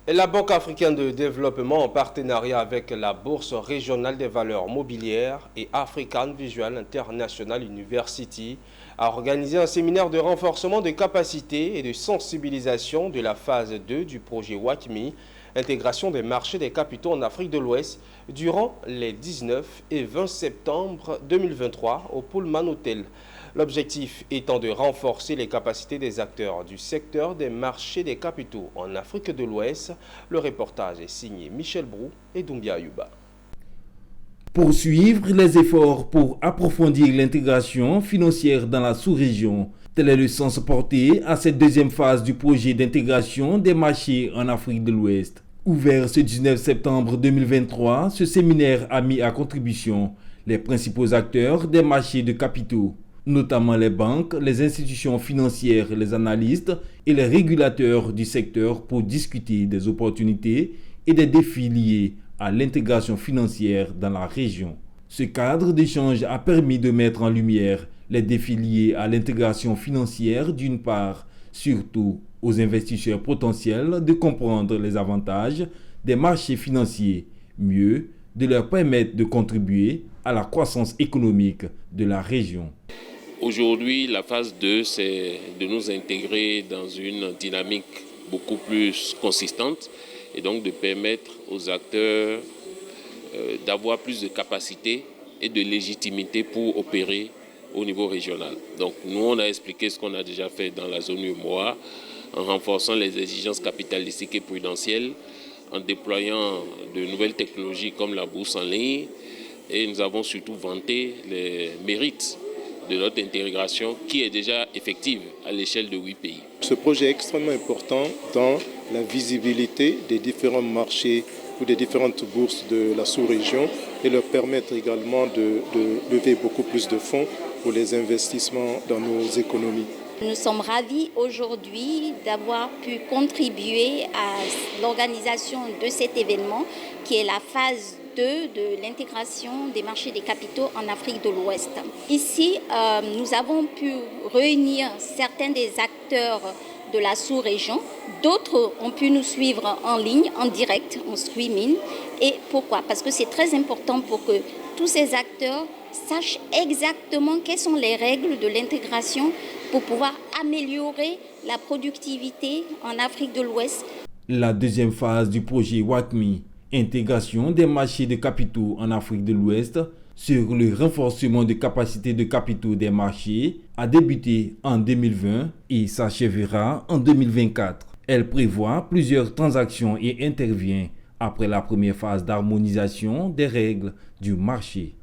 Et la Banque africaine de développement, en partenariat avec la Bourse régionale des valeurs mobilières et African Visual International University, a organisé un séminaire de renforcement de capacités et de sensibilisation de la phase 2 du projet WACMI, intégration des marchés des capitaux en Afrique de l'Ouest, durant les 19 et 20 septembre 2023 au Pullman Hotel. L'objectif étant de renforcer les capacités des acteurs du secteur des marchés des capitaux en Afrique de l'Ouest. Le reportage est signé Michel Brou et Doumbia Ayuba. Poursuivre les efforts pour approfondir l'intégration financière dans la sous-région. Tel est le sens porté à cette deuxième phase du projet d'intégration des marchés en Afrique de l'Ouest. Ouvert ce 19 septembre 2023, ce séminaire a mis à contribution les principaux acteurs des marchés de capitaux, notamment les banques, les institutions financières, les analystes et les régulateurs du secteur pour discuter des opportunités et des défis liés à l'intégration financière dans la région. Ce cadre d'échange a permis de mettre en lumière les défis liés à l'intégration financière d'une part, surtout aux investisseurs potentiels de comprendre les avantages des marchés financiers, mieux de leur permettre de contribuer à la croissance économique de la région. Aujourd'hui, la phase 2, c'est de nous intégrer dans une dynamique beaucoup plus consistante et donc de permettre aux acteurs d'avoir plus de capacité et de légitimité pour opérer au niveau régional. Donc nous, on a expliqué ce qu'on a déjà fait dans la zone UEMOA en renforçant les exigences capitalistiques et prudentielles, en déployant de nouvelles technologies comme la bourse en ligne, et nous avons surtout vanté les mérites de notre intégration qui est déjà effective à l'échelle de 8 pays. Ce projet est extrêmement important dans la visibilité des différents marchés ou des différentes bourses de la sous-région et leur permettre également de lever beaucoup plus de fonds pour les investissements dans nos économies. Nous sommes ravis aujourd'hui d'avoir pu contribuer à l'organisation de cet événement qui est la phase 2 de l'intégration des marchés des capitaux en Afrique de l'Ouest. Ici, nous avons pu réunir certains des acteurs de la sous-région. D'autres ont pu nous suivre en ligne, en direct, en streaming. Et pourquoi? Parce que c'est très important pour que tous ces acteurs sachent exactement quelles sont les règles de l'intégration pour pouvoir améliorer la productivité en Afrique de l'Ouest. La deuxième phase du projet WACMI, intégration des marchés de capitaux en Afrique de l'Ouest, sur le renforcement de capacités de capitaux des marchés, a débuté en 2020 et s'achèvera en 2024. Elle prévoit plusieurs transactions et intervient après la première phase d'harmonisation des règles du marché.